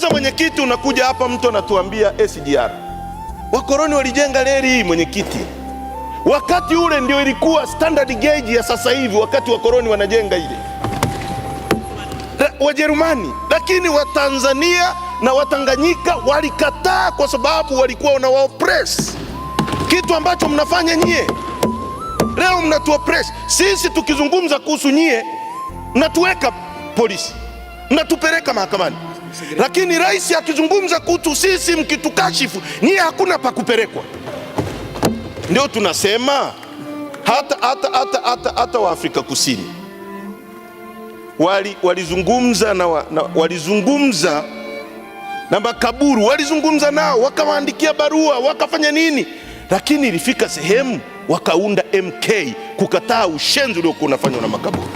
Sasa mwenyekiti, unakuja hapa mtu anatuambia SGR. Wakoloni walijenga reli hii mwenyekiti, wakati ule ndio ilikuwa standard gauge ya sasa hivi, wakati wakoloni wanajenga ile Wajerumani. Lakini Watanzania na Watanganyika walikataa kwa sababu walikuwa wanawaoppress, kitu ambacho mnafanya nyie leo, mnatuoppress sisi. Tukizungumza kuhusu nyie mnatuweka polisi, mnatupeleka mahakamani. Lakini rais akizungumza kuhusu sisi, mkitukashifu nyie hakuna pa kupelekwa. Ndio tunasema hata wa Afrika Kusini walizungumza walizungumza na makaburu, walizungumza nao, wakawaandikia barua, wakafanya nini, lakini ilifika sehemu wakaunda MK kukataa ushenzi uliokuwa unafanywa na makaburu.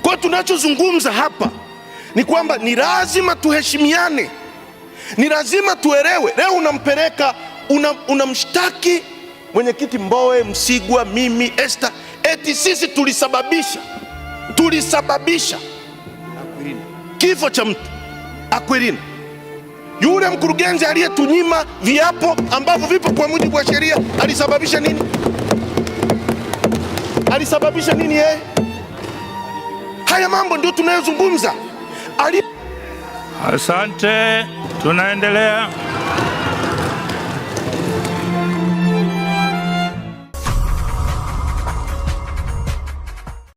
Kwa tunachozungumza hapa ni kwamba ni lazima tuheshimiane, ni lazima tuelewe. Leo unampeleka unamshtaki mwenyekiti Mbowe, Msigwa, mimi, Esther, eti sisi tulisababisha kifo cha mtu Akwilina, yule mkurugenzi aliyetunyima viapo ambavyo vipo kwa mujibu wa sheria. Alisababisha nini? Alisababisha nini yeye? Haya mambo ndio tunayozungumza. Asante, tunaendelea.